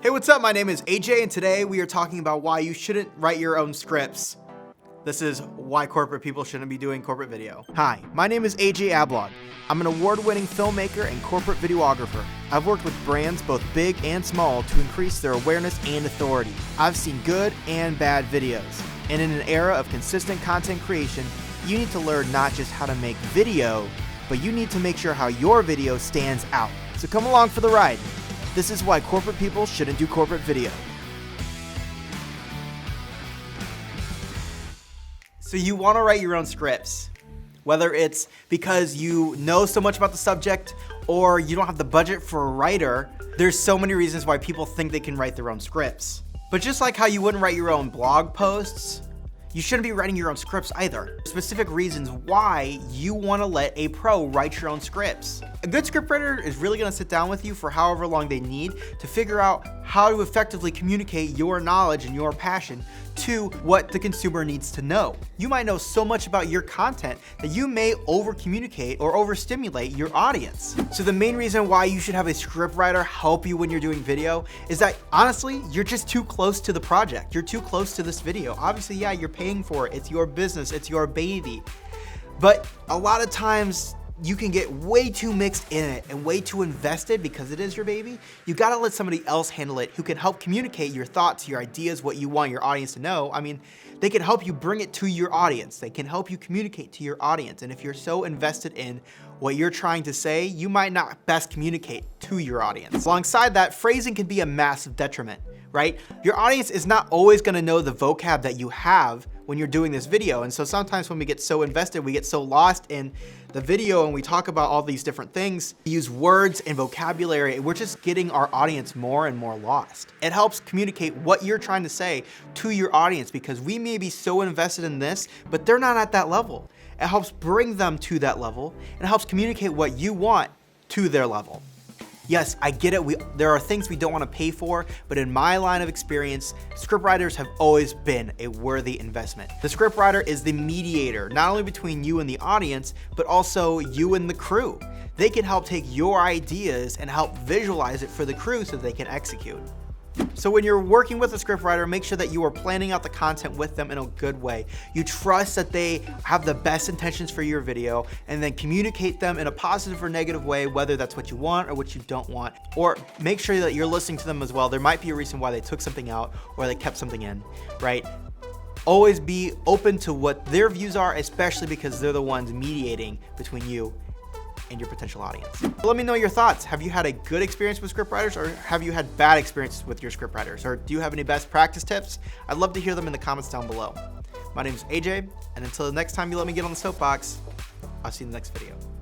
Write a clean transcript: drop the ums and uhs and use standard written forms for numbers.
Hey, what's up? My name is AJ, and today we are talking about why you shouldn't write your own scripts. This is why corporate people shouldn't be doing corporate video. Hi, my name is AJ Ablog. I'm an award-winning filmmaker and corporate videographer. I've worked with brands both big and small to increase their awareness and authority. I've seen good and bad videos. And in an era of consistent content creation, you need to learn not just how to make video, but you need to make sure how your video stands out. So come along for the ride. This is why corporate people shouldn't do corporate video. So you want to write your own scripts, whether it's because you know so much about the subject or you don't have the budget for a writer. There's so many reasons why people think they can write their own scripts. But just like how you wouldn't write your own blog posts, you shouldn't be writing your own scripts either. Specific reasons why you want to let a pro write your own scripts. A good scriptwriter is really going to sit down with you for however long they need to figure out how to effectively communicate your knowledge and your passion to what the consumer needs to know. You might know so much about your content that you may over-communicate or overstimulate your audience. So the main reason why you should have a scriptwriter help you when you're doing video is that honestly, you're just too close to the project. You're too close to this video. Obviously, yeah, you're paying for it. It's your business, it's your baby. But a lot of times, you can get way too mixed in it and way too invested because it is your baby. You gotta let somebody else handle it who can help communicate your thoughts, your ideas, what you want your audience to know. I mean, they can help you bring it to your audience. They can help you communicate to your audience. And if you're so invested in what you're trying to say, you might not best communicate to your audience. Alongside that, phrasing can be a massive detriment, right? Your audience is not always gonna know the vocab that you have when you're doing this video. And so sometimes when we get so invested, we get so lost in the video and we talk about all these different things, we use words and vocabulary, we're just getting our audience more and more lost. It helps communicate what you're trying to say to your audience because we may be so invested in this, but they're not at that level. It helps bring them to that level and it helps communicate what you want to their level. Yes, I get it. There are things we don't want to pay for, but in my line of experience, scriptwriters have always been a worthy investment. The scriptwriter is the mediator, not only between you and the audience, but also you and the crew. They can help take your ideas and help visualize it for the crew so they can execute. So when you're working with a scriptwriter, make sure that you are planning out the content with them in a good way. You trust that they have the best intentions for your video and then communicate them in a positive or negative way, whether that's what you want or what you don't want. Or make sure that you're listening to them as well. There might be a reason why they took something out or they kept something in, right? Always be open to what their views are, especially because they're the ones mediating between you and your potential audience. Let me know your thoughts. Have you had a good experience with scriptwriters or have you had bad experiences with your scriptwriters? Or do you have any best practice tips? I'd love to hear them in the comments down below. My name is AJ, and until the next time you let me get on the soapbox, I'll see you in the next video.